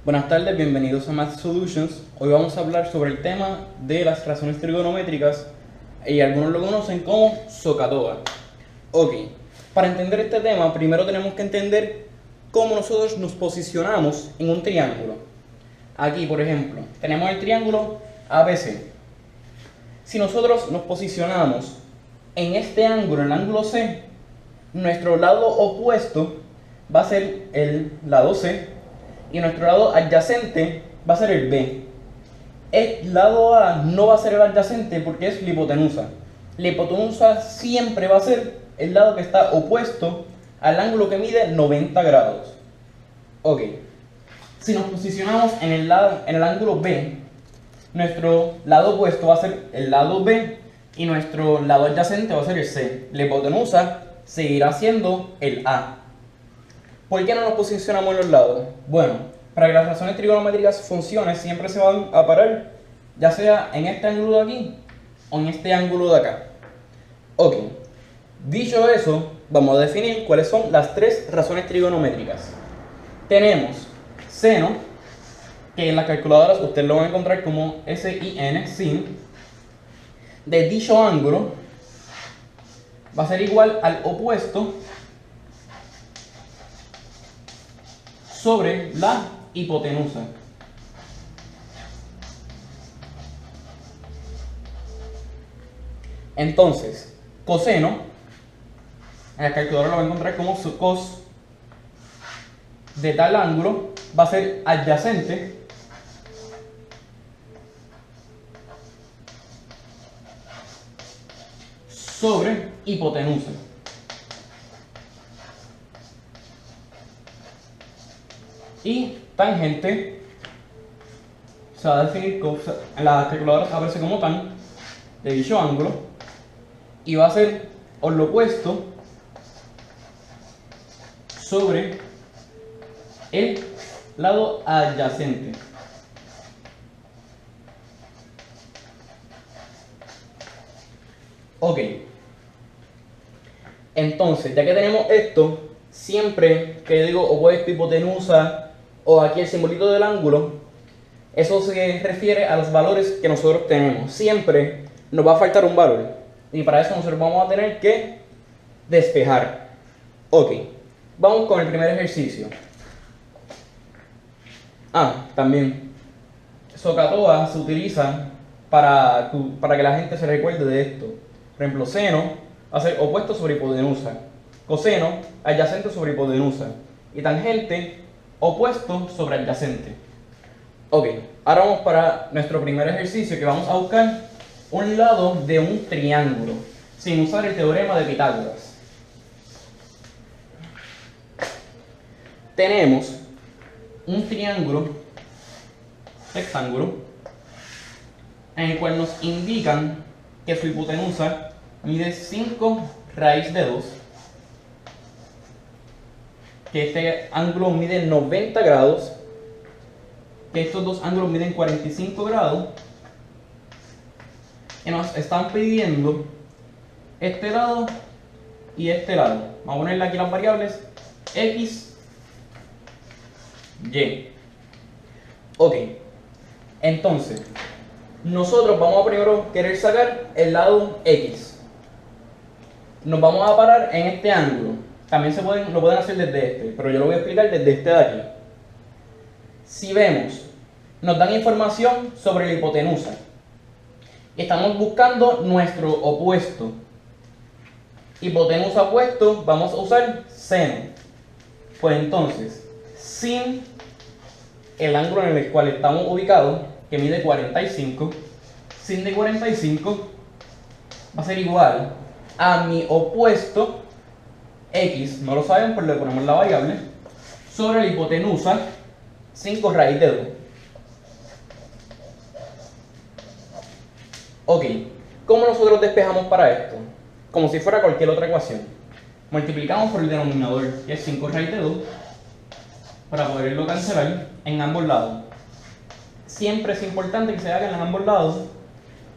Buenas tardes, bienvenidos a Math Solutions. Hoy vamos a hablar sobre el tema de las razones trigonométricas y algunos lo conocen como SOHCAHTOA. Ok, para entender este tema primero tenemos que entender cómo nosotros nos posicionamos en un triángulo. Aquí, por ejemplo, tenemos el triángulo ABC. Si nosotros nos posicionamos en este ángulo, en el ángulo C, nuestro lado opuesto va a ser el lado C y nuestro lado adyacente va a ser el B. El lado A no va a ser el adyacente porque es la hipotenusa. La hipotenusa siempre va a ser el lado que está opuesto al ángulo que mide 90 grados. Ok, si nos posicionamos en el ángulo B, nuestro lado opuesto va a ser el lado B y nuestro lado adyacente va a ser el C. La hipotenusa seguirá siendo el A. ¿Por qué no nos posicionamos en los lados? Bueno, para que las razones trigonométricas funcionen siempre se van a parar ya sea en este ángulo de aquí o en este ángulo de acá. Ok, dicho eso, vamos a definir cuáles son las tres razones trigonométricas. Tenemos seno, que en las calculadoras ustedes lo van a encontrar como sin, sin, de dicho ángulo va a ser igual al opuesto sobre la hipotenusa. Entonces, coseno, en la calculadora lo va a encontrar como cos de tal ángulo, va a ser adyacente sobre hipotenusa. Y tangente se va a definir, en la calculadora aparece como tan de dicho ángulo y va a ser lo opuesto sobre el lado adyacente. Ok, entonces ya que tenemos esto, siempre que digo opuesto, hipotenusa o aquí el simbolito del ángulo, eso se refiere a los valores que nosotros tenemos. Siempre nos va a faltar un valor y para eso nosotros vamos a tener que despejar. Ok, vamos con el primer ejercicio. También SOHCAHTOA se utiliza para que la gente se recuerde de esto. Por ejemplo, seno va a ser opuesto sobre hipotenusa, coseno adyacente sobre hipotenusa y tangente opuesto sobre adyacente. Ok, ahora vamos para nuestro primer ejercicio, que vamos a buscar un lado de un triángulo sin usar el teorema de Pitágoras. Tenemos un triángulo rectángulo en el cual nos indican que su hipotenusa mide 5 raíz de 2, que este ángulo mide 90 grados, que estos dos ángulos miden 45 grados, y nos están pidiendo este lado y este lado. Vamos a ponerle aquí las variables x, y. Ok, entonces nosotros vamos a primero querer sacar el lado x. Nos vamos a parar en este ángulo. También lo pueden hacer desde este, pero yo lo voy a explicar desde este de aquí. Si vemos, nos dan información sobre la hipotenusa y estamos buscando nuestro opuesto. Hipotenusa opuesto, vamos a usar seno. Pues entonces, sin el ángulo en el cual estamos ubicados, que mide 45, sin de 45 va a ser igual a mi opuesto x, no lo saben, pues le ponemos la variable, sobre la hipotenusa 5 raíz de 2. Ok, ¿cómo nosotros despejamos para esto? Como si fuera cualquier otra ecuación. Multiplicamos por el denominador, que es 5 raíz de 2, para poderlo cancelar en ambos lados. Siempre es importante que se hagan en ambos lados,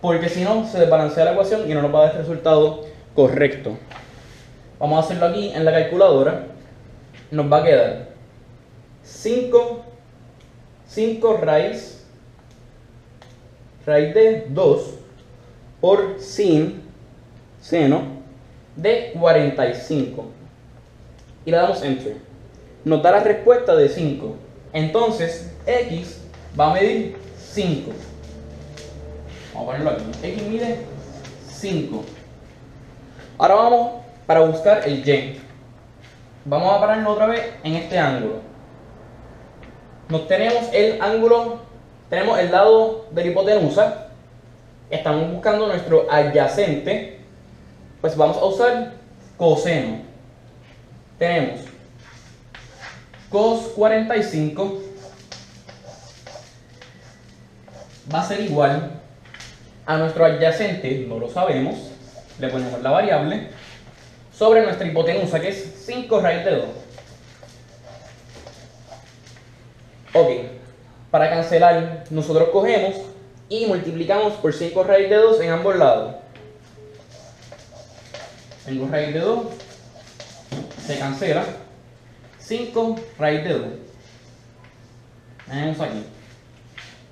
porque si no, se desbalancea la ecuación y no nos va a dar el resultado correcto. Vamos a hacerlo aquí en la calculadora. Nos va a quedar 5 5 raíz de 2 por seno de 45. Y le damos Enter. Nos da la respuesta de 5. Entonces, X va a medir 5. Vamos a ponerlo aquí. X mide 5. Ahora vamos para buscar el Y. Vamos a pararnos otra vez en este ángulo. Tenemos el ángulo, tenemos el lado de la hipotenusa. Estamos buscando nuestro adyacente. Pues vamos a usar coseno. Tenemos cos 45 va a ser igual a nuestro adyacente, no lo sabemos, le ponemos la variable, sobre nuestra hipotenusa, que es 5 raíz de 2. Ok, para cancelar, nosotros cogemos y multiplicamos por 5 raíz de 2 en ambos lados. 5 raíz de 2 se cancela. 5 raíz de 2. Tenemos aquí.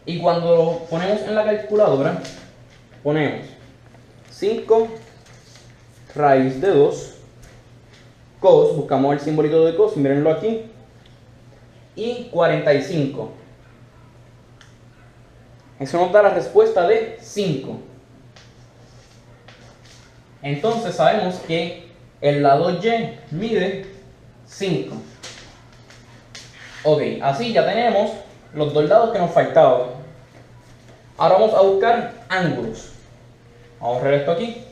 Y cuando lo ponemos en la calculadora, ponemos 5 raíz de 2 cos, buscamos el simbolito de cos, mírenlo aquí, y 45. Eso nos da la respuesta de 5. Entonces sabemos que el lado Y mide 5. Ok, así ya tenemos los dos lados que nos faltaban. Ahora vamos a buscar ángulos. Vamos a borrar esto aquí.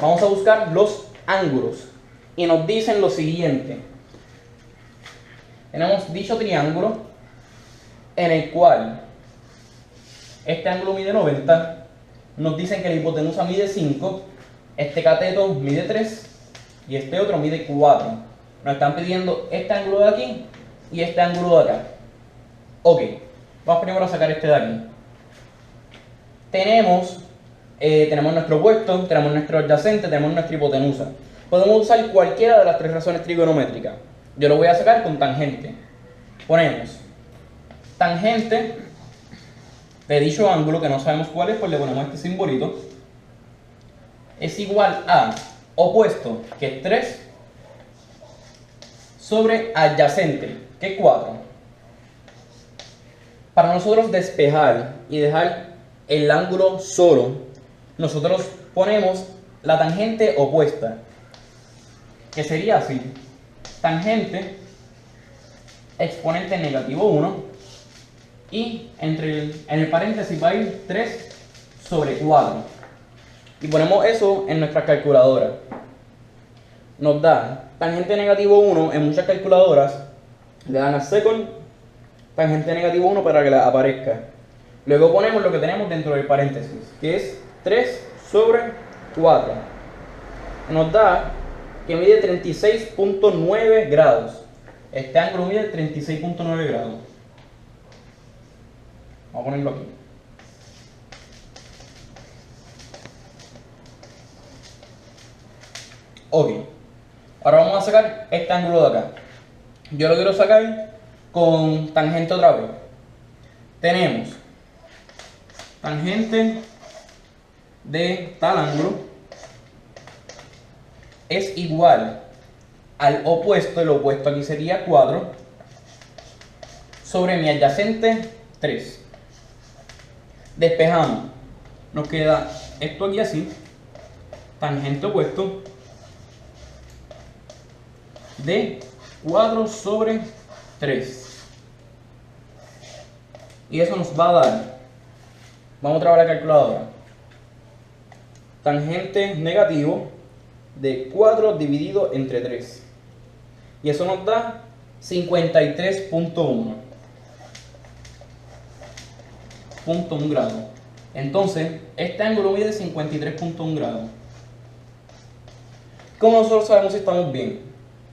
Vamos a buscar los ángulos. Y nos dicen lo siguiente. Tenemos dicho triángulo en el cual este ángulo mide 90. Nos dicen que la hipotenusa mide 5. Este cateto mide 3. Y este otro mide 4. Nos están pidiendo este ángulo de aquí y este ángulo de acá. Ok, vamos primero a sacar este de aquí. Tenemos nuestro opuesto, tenemos nuestro adyacente, tenemos nuestra hipotenusa. Podemos usar cualquiera de las tres razones trigonométricas. Yo lo voy a sacar con tangente. Ponemos tangente de dicho ángulo, que no sabemos cuál es, pues le ponemos este simbolito. Es igual a opuesto, que es 3, sobre adyacente, que es 4. Para nosotros despejar y dejar el ángulo solo, nosotros ponemos la tangente opuesta, que sería así: tangente exponente negativo 1, y en el paréntesis va a ir 3 sobre 4. Y ponemos eso en nuestra calculadora. Nos da tangente negativo 1 en muchas calculadoras. Le dan a second tangente negativo 1 para que la aparezca. Luego ponemos lo que tenemos dentro del paréntesis, que es 3 sobre 4. Nos da que mide 36.9 grados. Este ángulo mide 36.9 grados. Vamos a ponerlo aquí. Ok. Ahora vamos a sacar este ángulo de acá. Yo lo quiero sacar con tangente otra vez. Tenemos tangente de tal ángulo es igual al opuesto. El opuesto aquí sería 4 sobre mi adyacente 3. Despejamos. Nos queda esto aquí así. Tangente opuesto de 4 sobre 3. Y eso nos va a dar, vamos a trabajar la calculadora, tangente negativo de 4 dividido entre 3. Y eso nos da 53.1 grados. Entonces, este ángulo mide 53.1 grados. ¿Cómo nosotros sabemos si estamos bien?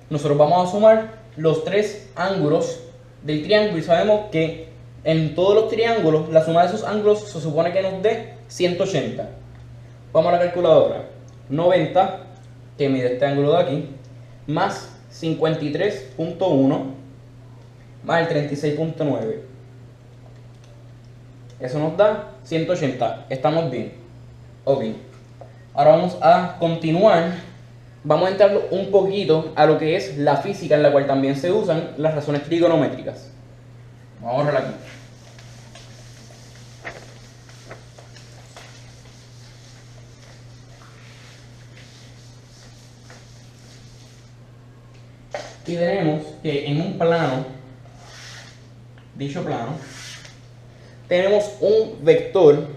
Nosotros vamos a sumar los tres ángulos del triángulo y sabemos que en todos los triángulos la suma de esos ángulos se supone que nos dé 180. Vamos a la calculadora. 90, que mide este ángulo de aquí, más 53.1 más el 36.9. Eso nos da 180. Estamos bien. Ok. Ahora vamos a continuar. Vamos a entrar un poquito a lo que es la física, en la cual también se usan las razones trigonométricas. Vamos a borrar aquí. Y tenemos que en un plano, dicho plano, tenemos un vector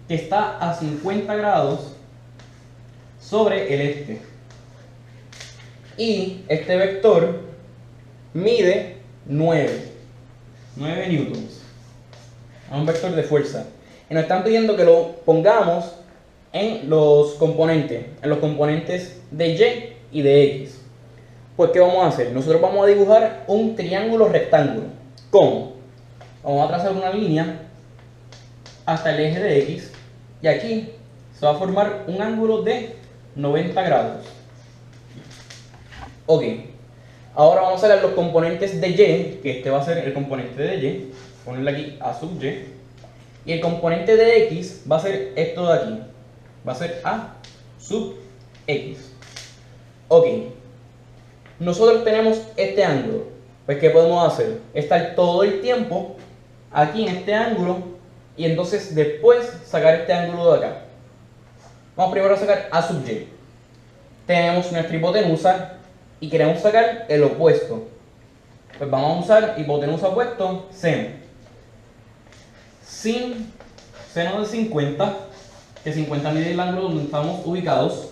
que está a 50 grados sobre el este. Y este vector mide 9 newtons. Es un vector de fuerza. Y nos están pidiendo que lo pongamos en los componentes de Y y de X. Pues, ¿qué vamos a hacer? Nosotros vamos a dibujar un triángulo rectángulo. ¿Cómo? Vamos a trazar una línea hasta el eje de X y aquí se va a formar un ángulo de 90 grados. Ok, ahora vamos a sacar los componentes de Y, que este va a ser el componente de Y, ponerle aquí A sub Y, y el componente de X va a ser esto de aquí, va a ser A sub X. Ok, nosotros tenemos este ángulo, pues ¿qué podemos hacer? Estar todo el tiempo aquí en este ángulo y entonces después sacar este ángulo de acá. Vamos primero a sacar A sub Y. Tenemos nuestra hipotenusa y queremos sacar el opuesto. Pues vamos a usar hipotenusa opuesto, seno. Sin seno de 50, que 50 mide el ángulo donde estamos ubicados,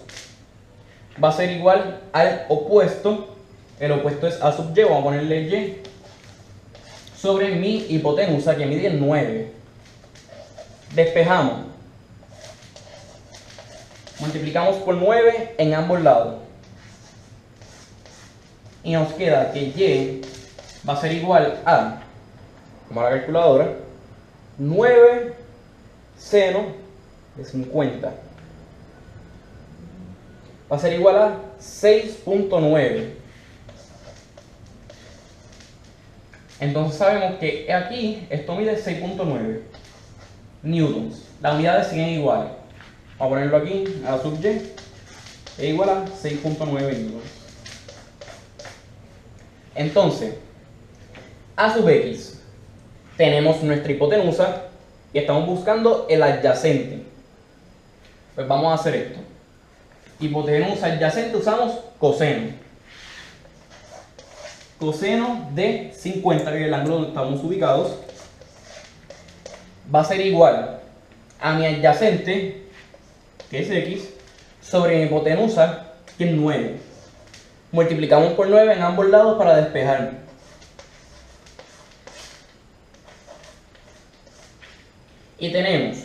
va a ser igual al opuesto. El opuesto es A sub Y, vamos a ponerle Y, sobre mi hipotenusa que mide 9. Despejamos. Multiplicamos por 9 en ambos lados. Y nos queda que Y va a ser igual a, como la calculadora, 9 seno de 50. Va a ser igual a 6.9. Entonces sabemos que aquí esto mide 6.9 newtons. Las unidades siguen iguales. Vamos a ponerlo aquí, A sub Y es igual a 6.9 newtons. Entonces, A sub X, tenemos nuestra hipotenusa y estamos buscando el adyacente. Pues vamos a hacer esto. Hipotenusa adyacente usamos coseno. Coseno de 50, que es el ángulo donde estamos ubicados, va a ser igual a mi adyacente, que es X, sobre mi hipotenusa, que es 9. Multiplicamos por 9 en ambos lados para despejar. Y tenemos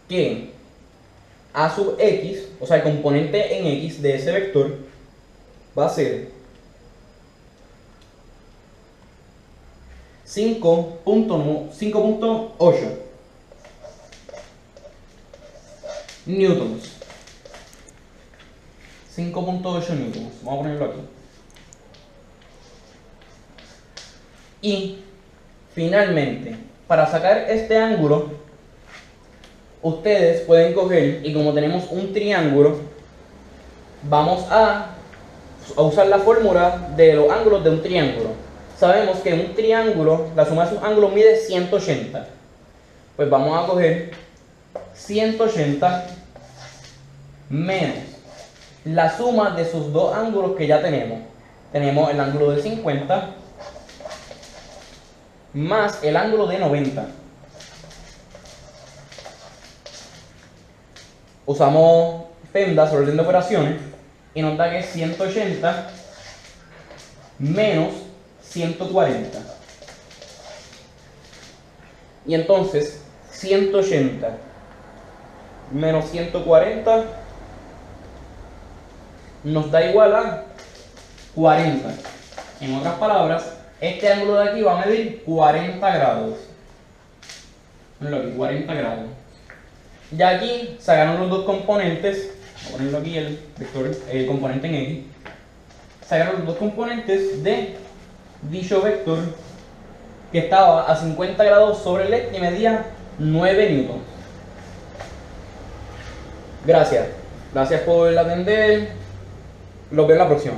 que A sub X, o sea el componente en X de ese vector, va a ser 5.8 newtons. 5.8 newtons. Vamos a ponerlo aquí. Y finalmente, para sacar este ángulo, ustedes pueden coger, y como tenemos un triángulo, vamos a usar la fórmula de los ángulos de un triángulo. Sabemos que un triángulo, la suma de sus ángulos mide 180. Pues vamos a coger 180 menos la suma de sus dos ángulos que ya tenemos. Tenemos el ángulo de 50 más el ángulo de 90. Usamos PEMDAS, orden de operaciones, y nos da que es 180 menos 140. Y entonces 180 menos 140 nos da igual a 40. En otras palabras, este ángulo de aquí va a medir 40 grados. Aquí, 40 grados. Ya aquí sacaron los dos componentes, voy a ponerlo aquí el vector, el componente en X, sacaron los dos componentes de dicho vector que estaba a 50 grados sobre el eje y medía 9 newtons. Gracias por atender, los veo en la próxima.